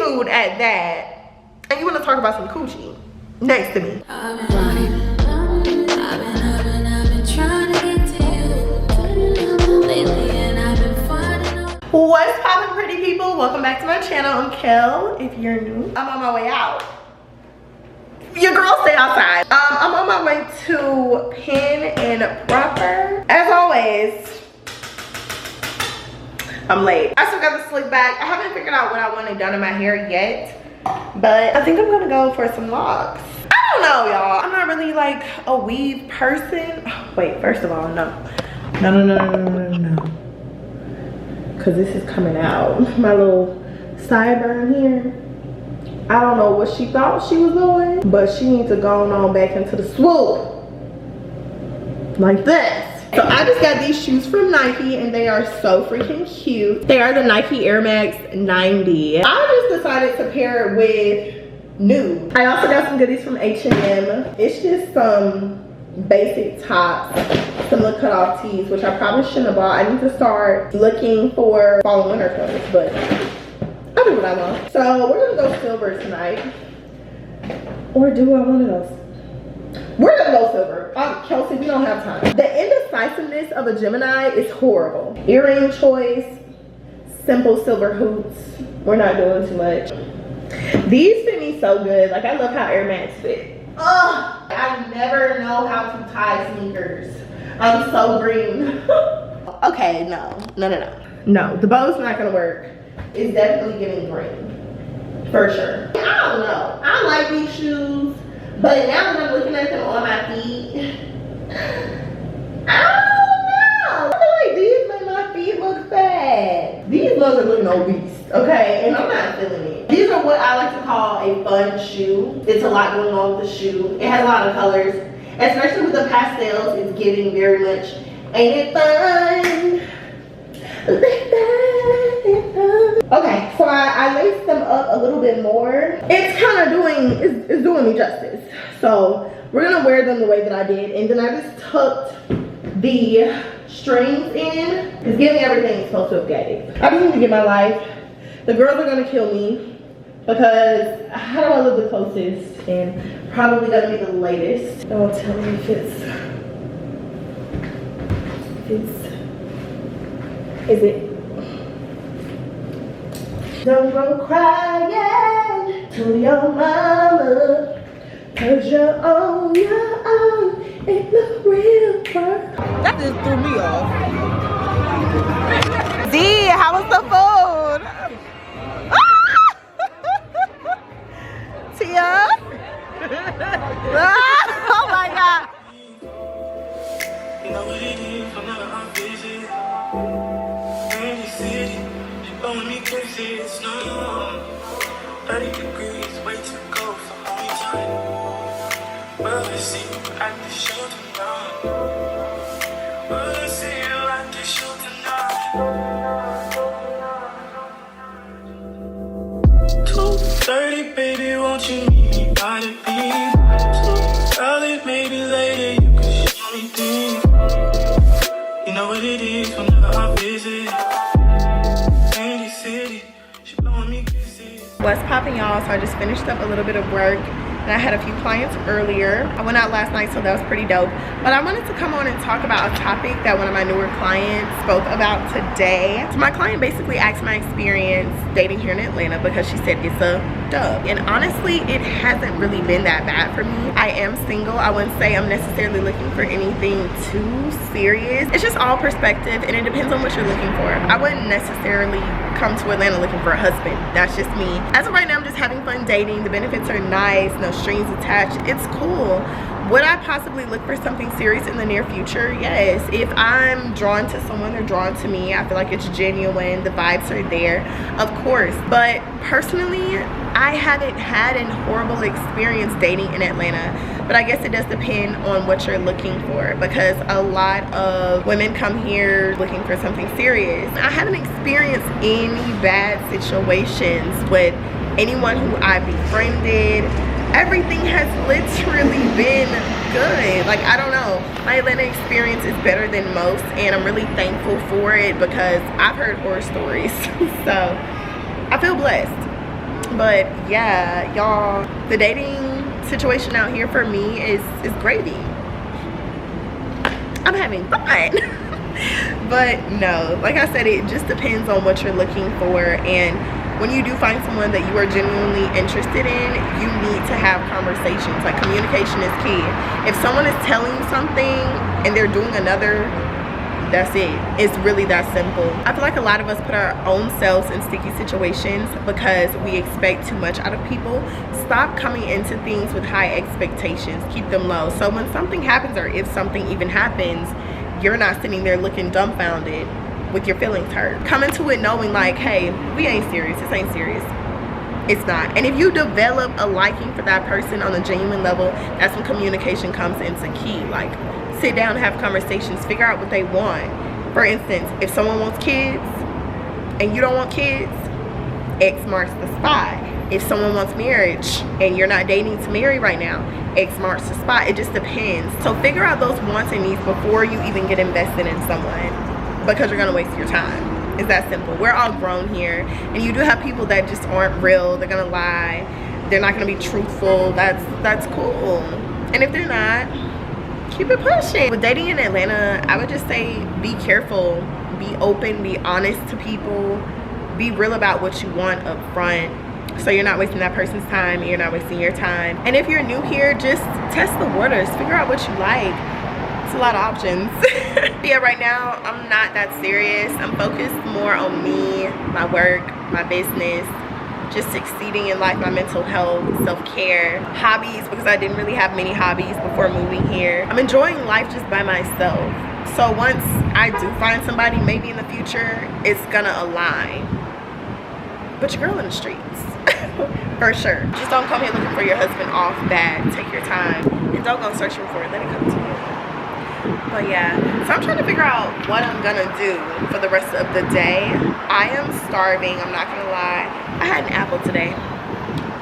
seafood at that, and you want to talk about some coochie next to me. I've been trying to get to you lately, and I've been finding out. What's poppin', pretty people? Welcome back to my channel. I'm Kel. If you're new, I'm on my way out. Your girl stay outside. I'm on my way to Pin and Proper. As always, I'm late. I still got the slick back. I haven't figured out what I want done in my hair yet, but I think I'm gonna go for some locks. I don't know, y'all. I'm not really like a weave person. Wait, first of all, no. Cause this is coming out. My little sideburn here. I don't know what she thought she was doing, but she needs to go on back into the swoop. Like this. So I just got these shoes from Nike and they are so freaking cute. They are the Nike Air Max 90. I just decided to pair it with nude. I also got some goodies from H&M. It's just some basic tops, some little cut off tees, which I probably shouldn't have bought. I need to start looking for fall and winter clothes, but I'll do what I want. So we're gonna go silver tonight. Or do I want to go? We're gonna go silver. Kelsey, we don't have time. The indecisiveness of a Gemini is horrible. Earring choice, simple silver hoops. We're not doing too much. These fit me so good. Like, I love how Air Max fit. Ugh, I never know how to tie sneakers. I'm so green. Okay, no, the bow's not gonna work. It's definitely giving green, for sure. I don't know. I like these shoes, but now that I'm looking at them on my feet, I don't know. I feel like these make my feet look fat. These ones are looking obese, okay? And I'm not feeling it. These are what I like to call a fun shoe. It's a lot going on with the shoe. It has a lot of colors, especially with the pastels. It's giving very much, ain't it fun? Okay, so I laced them up a little bit more. It's kind of doing me justice. So we're gonna wear them the way that I did, and then I just tucked the strings in. It's giving everything it's supposed to have gave. I just need to get my life. The girls are gonna kill me because how do I look the closest and probably gonna be the latest. Don't tell me if is it? Don't go crying to your mama, cause you're on your own, ain't no real work. That just threw me off. D, how was the food? Tia? Oh my God. You know what it is, whenever I'm busy. In the city, she blowing me crazy, it's no 30 degrees, way too cold for homie time. Well, I see you at the show tonight. Well, I see you at the show tonight. 2:30, baby, won't you meet me by the beach? 2 early, maybe later, you can show me things. You know what it is whenever I'm busy. In the city, she blowing me kisses. What's poppin', y'all? So I just finished up a little bit of work and I had a few clients earlier. I went out last night, so that was pretty dope. But I wanted to come on and talk about a topic that one of my newer clients spoke about today. So my client basically asked my experience dating here in Atlanta because she said it's a dub. And honestly, it hasn't really been that bad for me. I am single. I wouldn't say I'm necessarily looking for anything too serious. It's just all perspective and it depends on what you're looking for. I wouldn't necessarily come to Atlanta looking for a husband. That's just me. As of right now, I'm just having fun dating. The benefits are nice, no strings attached. It's cool. Would I possibly look for something serious in the near future? Yes. If I'm drawn to someone, they're drawn to me, I feel like it's genuine, the vibes are there, of course. But personally, I haven't had a horrible experience dating in Atlanta. But I guess it does depend on what you're looking for, because a lot of women come here looking for something serious. I haven't experienced any bad situations with anyone who I befriended. Everything has literally been good. Like, I don't know, my Atlanta experience is better than most, and I'm really thankful for it because I've heard horror stories. So I feel blessed. But yeah, y'all, the dating situation out here for me is gravy. I'm having fun. But no, like I said, it just depends on what you're looking for. And when you do find someone that you are genuinely interested in, you need to have conversations. Like, communication is key. If someone is telling you something and they're doing another, that's it. It's really that simple. I feel like a lot of us put our own selves in sticky situations because we expect too much out of people. Stop coming into things with high expectations. Keep them low. So when something happens, or if something even happens, you're not sitting there looking dumbfounded with your feelings hurt. Come into it knowing like, hey, we ain't serious. This ain't serious. It's not. And if you develop a liking for that person on a genuine level, that's when communication comes into key. Like, sit down and have conversations, figure out what they want. For instance, if someone wants kids and you don't want kids, X marks the spot. If someone wants marriage and you're not dating to marry right now, X marks the spot. It just depends. So figure out those wants and needs before you even get invested in someone, because you're gonna waste your time. It's that simple. We're all grown here, and you do have people that just aren't real. They're gonna lie. They're not gonna be truthful. That's cool. And if they're not, keep it pushing. With dating in Atlanta, I would just say be careful, be open, be honest to people, be real about what you want up front, so you're not wasting that person's time and you're not wasting your time. And if you're new here, just test the waters, figure out what you like. It's a lot of options. Yeah, right now I'm not that serious. I'm focused more on me, my work, my business, just succeeding in life, my mental health, self-care, hobbies, because I didn't really have many hobbies before moving here. I'm enjoying life just by myself. So once I do find somebody, maybe in the future, it's gonna align. But your girl in the streets, for sure. Just don't come here looking for your husband off bad. Take your time and don't go searching for it. Let it come to you. But yeah, so I'm trying to figure out what I'm gonna do for the rest of the day. I am starving, I'm not gonna lie. I had an apple today.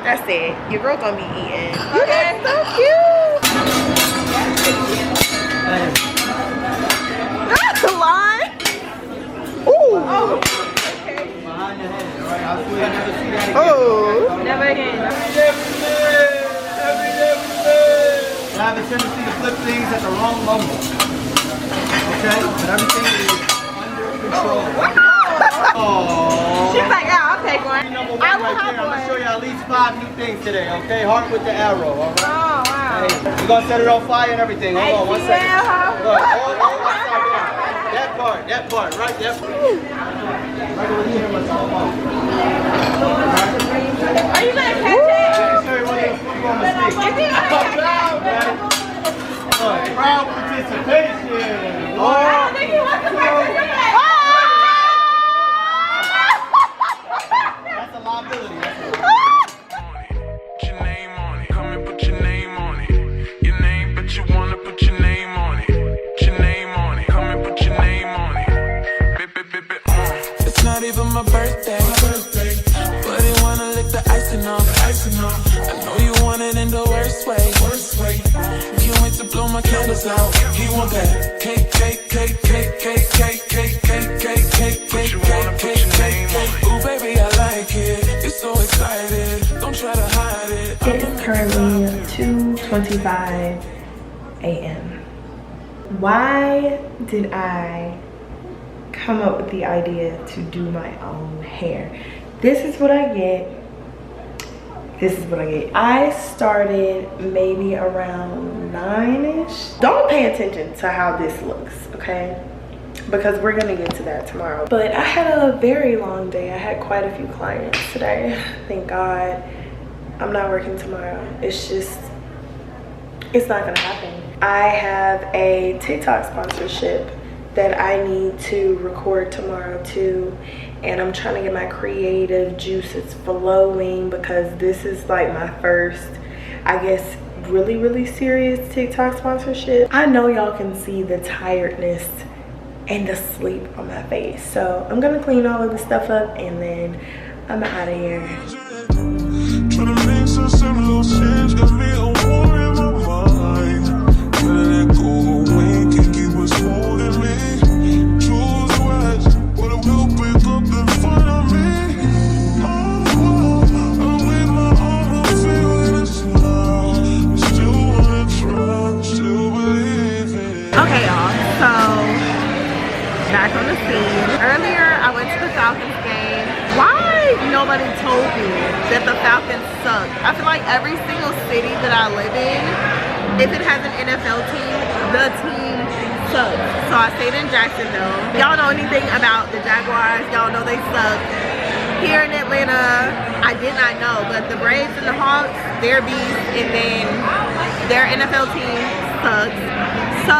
That's it. Your girl gonna be eating. Okay, so cute. That's the line. Ooh. Oh. Oh. Never again. I have a tendency to flip things at the wrong moment. Okay? But everything is under control. Oh. She's like, yeah, I'll take one. Number one I will right have there. I'm one. going to show you at least 5 new things today, okay? Heart with the arrow, all right? Oh, wow. Hey, we're going to set it on fire and everything. Hold on, 1 second. Look, that part, right? That part. Right over here, let's hold on. Are you going to catch it? Sure, you want to put you on mistake. Crowd participation. I think he wants to participate. That's a liability. Put your name on it. Come and put your name on it. Your name, but you wanna put your name on it. Put your name on it. Come and put your name on it. It's not even my birthday. But they wanna lick the icing off. I know you want it in the worst way. Can't wait to blow my candles out. He want that cake. Ooh, baby, I like it. You're so excited. Don't try to hide it. It is currently 2:25 a.m. Why did I come up with the idea to do my own hair? This is what I get. I started maybe around 9-ish. Don't pay attention to how this looks, okay? Because we're gonna get to that tomorrow. But I had a very long day. I had quite a few clients today. Thank God. I'm not working tomorrow. It's not gonna happen. I have a TikTok sponsorship that I need to record tomorrow too, and I'm trying to get my creative juices flowing because this is like my first, I guess, really serious TikTok sponsorship. I know y'all can see the tiredness and the sleep on my face, so I'm gonna clean all of this stuff up and then I'm out of here. Trying to make some similar sense, got me a war in my mind. Trying to let go away, can't keep what's holding me. Choose wise, what I will pick up in front of me. Oh, nobody told me that the Falcons suck. I feel like every single city that I live in, if it has an NFL team, the team sucks. So I stayed in Jacksonville. Y'all know anything about the Jaguars, y'all know they suck. Here in Atlanta, I did not know, but the Braves and the Hawks, they're beasts, and then their NFL team sucks. So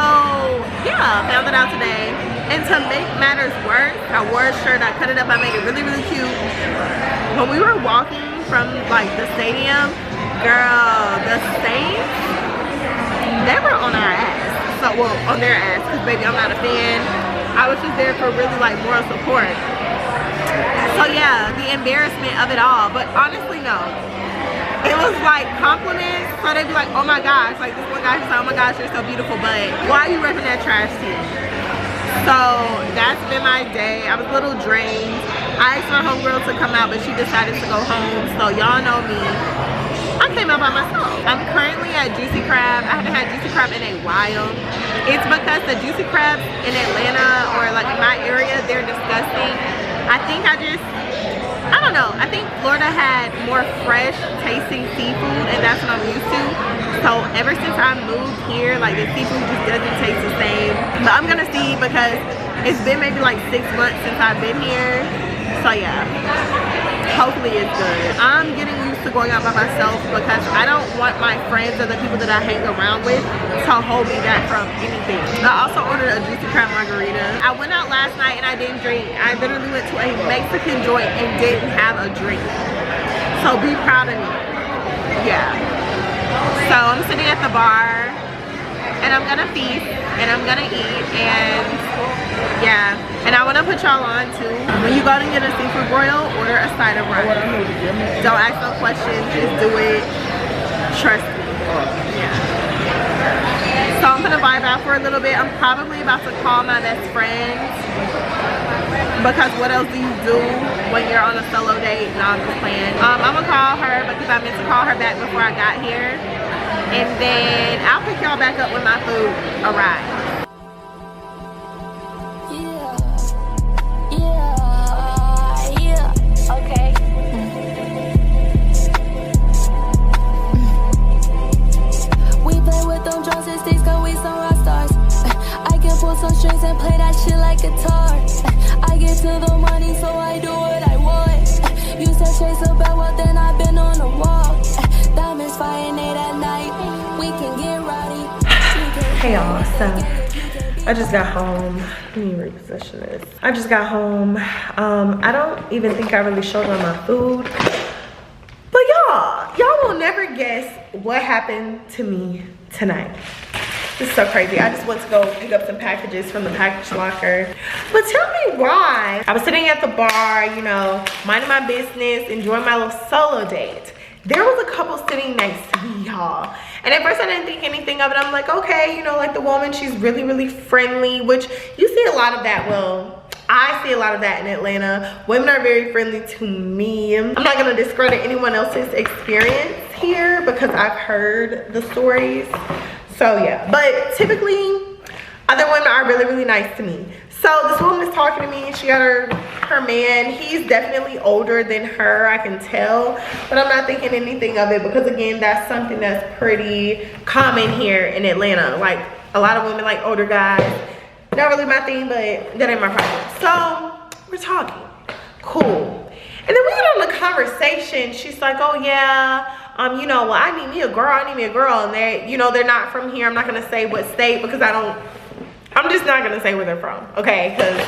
yeah, found it out today. And to make matters worse, I wore a shirt, I cut it up, I made it really, really cute. When we were walking from like the stadium, girl, the Saints, they were on our ass. So, well, on their ass, because baby, I'm not a fan. I was just there for really like moral support. So yeah, the embarrassment of it all. But honestly, no. It was like compliments. So they'd be like, oh my gosh, like this one guy just like, oh my gosh, you're so beautiful, but why are you repping that trash team? So that's been my day. I was a little drained. I asked my homegirl to come out, but she decided to go home. So y'all know me. I came out by myself. I'm currently at Juicy Crab. I haven't had Juicy Crab in a while. It's because the Juicy Crabs in Atlanta or like in my area, they're disgusting. I think I don't know. I think Florida had more fresh tasting seafood, and that's what I'm used to. So ever since I moved here, like the seafood just doesn't taste the same. But I'm gonna see because it's been maybe like 6 months since I've been here. So yeah, hopefully it's good. I'm getting used to going out by myself because I don't want my friends or the people that I hang around with to hold me back from anything. I also ordered a Juicy Crab margarita. I went out last night and I didn't drink. I literally went to a Mexican joint and didn't have a drink. So be proud of me. Yeah. So I'm sitting at the bar and I'm gonna feast and I'm gonna eat, and yeah. And I want to put y'all on too. When you go to get a seafood broil, order a side of rice. Don't ask no questions, just do it. Trust me. Yeah. So I'm gonna vibe out for a little bit. I'm probably about to call my best friend because what else do you do when you're on a solo date? No, I'm just playing. I'm gonna call her because I meant to call her back before I got here, and then I'll pick y'all back up when my food arrives. Okay. We play with them drums and sticks, cause we some rock stars. I can pull some strings and play that shit like guitar. I get to the money, so I do what I want. You said chase a bad, well then I've been on the wall. Diamonds fire 8 at night. We can get rowdy. Hey y'all, so I just got home. Let me reposition this. I just got home. I don't even think I really showed on my food. But y'all will never guess what happened to me tonight. This is so crazy. I just went to go pick up some packages from the package locker. But tell me why. I was sitting at the bar, you know, minding my business, enjoying my little solo date. There was a couple sitting next to me, y'all. And at first I didn't think anything of it. I'm like, okay, you know, like the woman, she's really, really friendly, which you see a lot of that. Well, I see a lot of that in Atlanta. Women are very friendly to me. I'm not gonna discredit anyone else's experience here because I've heard the stories. So yeah, but typically other women are really, really nice to me. So this woman is talking to me. She got her man. He's definitely older than her, I can tell, but I'm not thinking anything of it because again, that's something that's pretty common here in Atlanta. Like a lot of women like older guys. Not really my thing, but that ain't my problem. So we're talking, cool. And then we get on the conversation. She's like, oh yeah, you know, well, I need me a girl, and they, you know, they're not from here. I'm not gonna say what state because I'm just not gonna say where they're from, okay? Because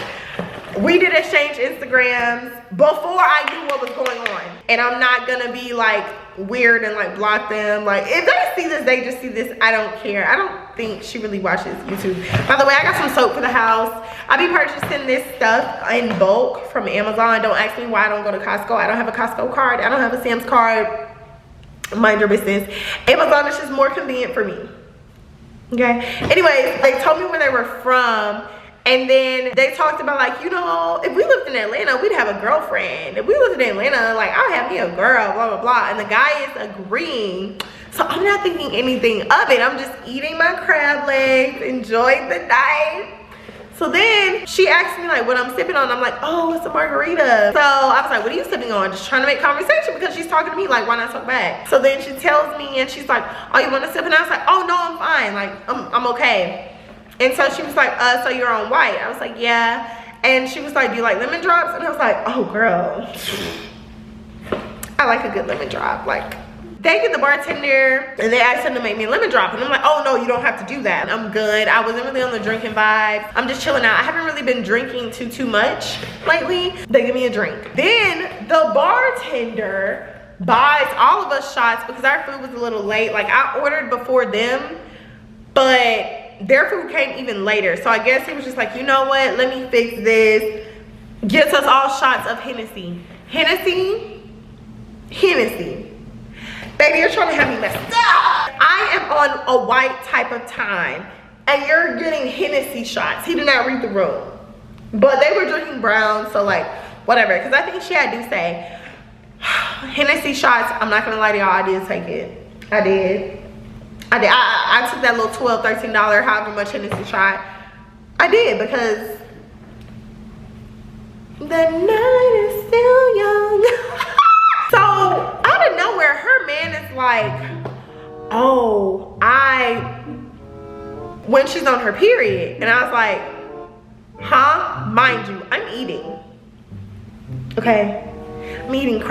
we did exchange Instagrams before I knew what was going on. And I'm not gonna be like weird and like block them. Like if they see this, they just see this. I don't care. I don't think she really watches YouTube. By the way, I got some soap for the house. I be purchasing this stuff in bulk from Amazon. Don't ask me why I don't go to Costco. I don't have a Costco card. I don't have a Sam's card. Mind your business. Amazon is just more convenient for me. Okay. Anyways, they told me where they were from. And then they talked about like, you know, if we lived in Atlanta, we'd have a girlfriend. If we lived in Atlanta, like I'll have me a girl, blah, blah, blah. And the guy is agreeing. So I'm not thinking anything of it. I'm just eating my crab legs, enjoying the night. So then she asked me like what I'm sipping on. I'm like, oh, it's a margarita. So I was like, what are you sipping on? Just trying to make conversation because she's talking to me, like, why not talk back? So then she tells me and she's like, oh, you want to sip? And I was like, oh no, I'm fine. Like, I'm okay. And so she was like, so you're on white? I was like, yeah. And she was like, do you like lemon drops? And I was like, oh girl, I like a good lemon drop. Like, they get the bartender and they asked him to make me a lemon drop. And I'm like, oh no, you don't have to do that. I'm good. I wasn't really on the drinking vibe. I'm just chilling out. I haven't really been drinking too much lately. They give me a drink. Then the bartender buys all of us shots because our food was a little late. Like, I ordered before them, but their food came even later. So I guess he was just like, you know what? Let me fix this. Gets us all shots of Hennessy. Hennessy. Baby, you're trying to have me messed up. I am on a white type of time and you're getting Hennessy shots. He did not read the room. But they were drinking brown, so like, whatever. Because I think she had to say, Hennessy shots, I'm not gonna lie to y'all, I did take it. I did. I took that little $12, $13, however much Hennessy shot. I did because the night is still young. So out of nowhere, her man is like, oh, when she's on her period. And I was like, huh? Mind you, I'm eating. Okay? I'm eating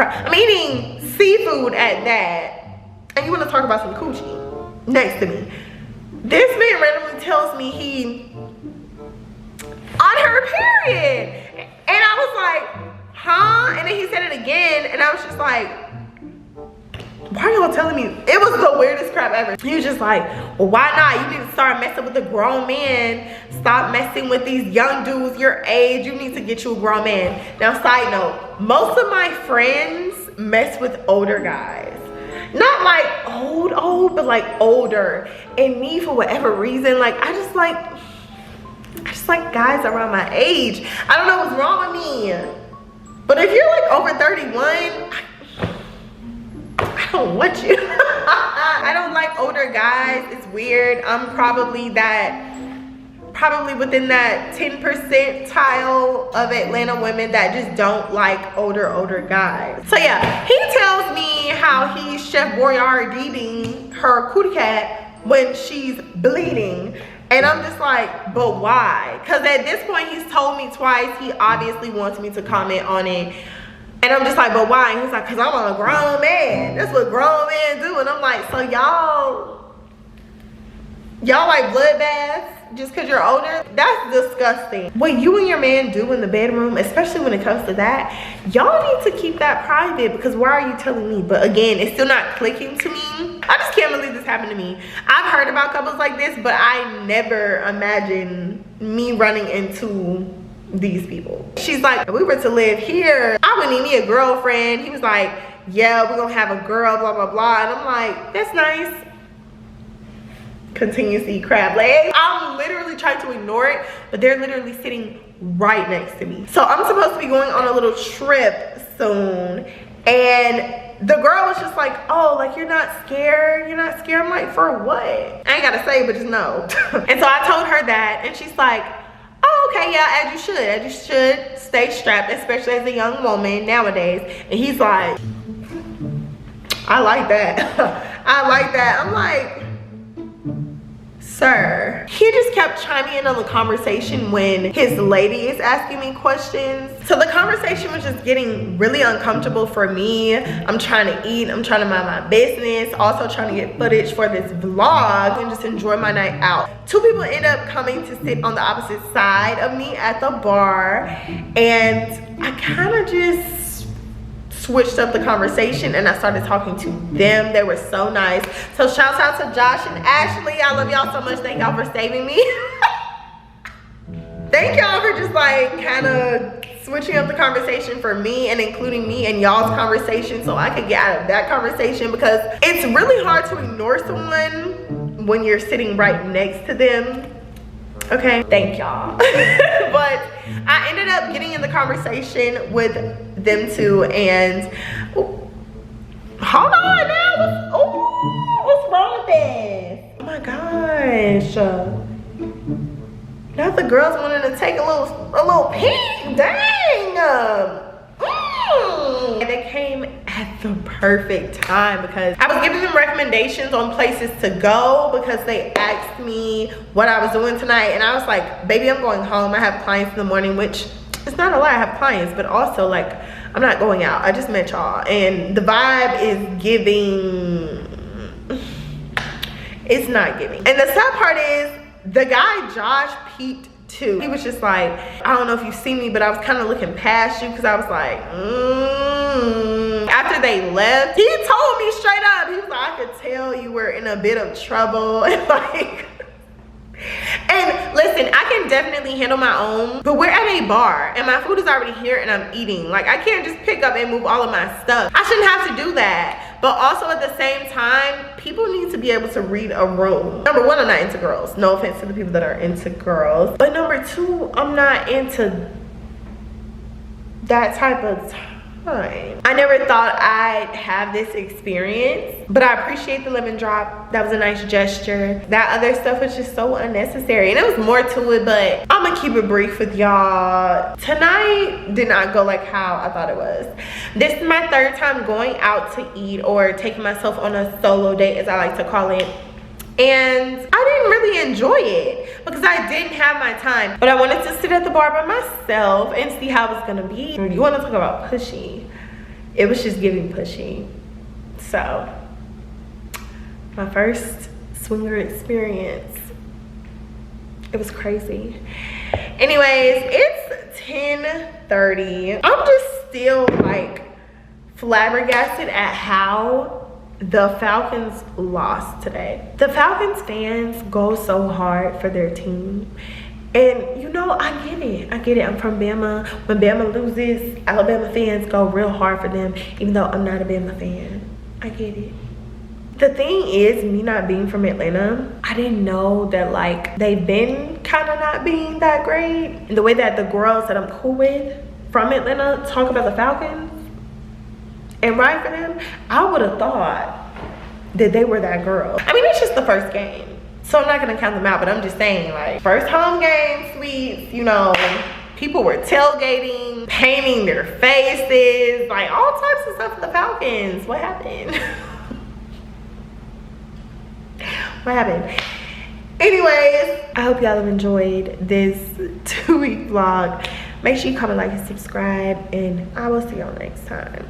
seafood at that. And you want to talk about some coochie next to me. This man randomly tells me he on her period. And I was like, huh? And then he said it again, and I was just like, why are y'all telling me? It was the weirdest crap ever. He was just like, well, why not? You need to start messing with a grown man. Stop messing with these young dudes your age. You need to get you a grown man. Now, side note, most of my friends mess with older guys. Not like old, but like older. And me, for whatever reason, like, I just like guys around my age. I don't know what's wrong with me. But if you're like over 31, I don't want you. I don't like older guys. It's weird. I'm probably within that 10 percentile of Atlanta women that just don't like older guys. So yeah, he tells me how he's Chef Boyardeeing her cootie cat when she's bleeding. And I'm just like, but why? Because at this point, he's told me twice. He obviously wants me to comment on it. And I'm just like, but why? And he's like, because I'm a grown man. That's what grown men do. And I'm like, so y'all like bloodbaths just because you're older? That's disgusting. What you and your man do in the bedroom, especially when it comes to that, y'all need to keep that private, because why are you telling me? But again, it's still not clicking to me. I just can't believe this happened to me. I've heard about couples like this, but I never imagined me running into these people. She's like, if we were to live here, I would need me a girlfriend. He was like, yeah, we're gonna have a girl, blah, blah, blah. And I'm like, that's nice. Continues to eat crab legs. I'm literally trying to ignore it, but they're literally sitting right next to me. So I'm supposed to be going on a little trip soon, and the girl was just like, oh, like, you're not scared? You're not scared? I'm like, for what? I ain't gotta say, but just know. And so I told her that, and she's like, oh, okay, yeah, as you should stay strapped, especially as a young woman nowadays. And he's like, I like that. I like that. I'm like, sir. He just kept chiming in on the conversation when his lady is asking me questions. So the conversation was just getting really uncomfortable for me. I'm trying to eat, I'm trying to mind my business, also trying to get footage for this vlog and just enjoy my night out. Two people end up coming to sit on the opposite side of me at the bar, and I kind of just switched up the conversation and I started talking to them. They were so nice. So shout out to Josh and Ashley. I love y'all so much. Thank y'all for saving me. Thank y'all for just like kind of switching up the conversation for me and including me in y'all's conversation so I could get out of that conversation, because it's really hard to ignore someone when you're sitting right next to them. Okay, thank y'all. But I ended up getting in the conversation with them two, and hold on now, what's wrong with this? Oh my gosh, not the the girls wanted to take a little peek. Dang. And they came at the perfect time because I was giving them recommendations on places to go because they asked me what I was doing tonight, and I was like, baby, I'm going home. I have clients in the morning, which it's not a lie, I have clients, but also like I'm not going out. I just met y'all and the vibe is giving, it's not giving. And the sad part is the guy Josh peeped too. He was just like, I don't know if you see me, but I was kind of looking past you because I was like, After they left, he told me straight up, he was like, I could tell you were in a bit of trouble. And like, and listen, I can definitely handle my own, but we're at a bar and my food is already here and I'm eating. Like, I can't just pick up and move all of my stuff. I shouldn't have to do that. But also at the same time, people need to be able to read a room. Number one, I'm not into girls. No offense to the people that are into girls. But number two, I'm not into that type of time. I never thought I'd have this experience, but I appreciate the lemon drop. That was a nice gesture. That other stuff was just so unnecessary, and there was more to it, but I'm gonna keep it brief with y'all. Tonight did not go like how I thought it was. This is my third time going out to eat or taking myself on a solo date, as I like to call it. And I didn't really enjoy it because I didn't have my time. But I wanted to sit at the bar by myself and see how it was gonna be. You wanna talk about pushy? It was just giving pushy. So, my first swinger experience, it was crazy. Anyways, it's 10:30. I'm just still like flabbergasted at how the Falcons lost today. The Falcons fans go so hard for their team. And you know, I get it. I'm from Bama. When Bama loses, Alabama fans go real hard for them, even though I'm not a Bama fan. I get it. The thing is, me not being from Atlanta, I didn't know that like they've been kind of not being that great. And the way that the girls that I'm cool with from Atlanta talk about the Falcons and ride for them, I would have thought that they were that girl. I mean, it's just the first game, so I'm not gonna count them out, but I'm just saying, like, first home game sweeps, you know, people were tailgating, painting their faces, like all types of stuff for the Falcons. What happened? What happened? Anyways, I hope y'all have enjoyed this 2-week vlog. Make sure you comment, like, and subscribe, and I will see y'all next time.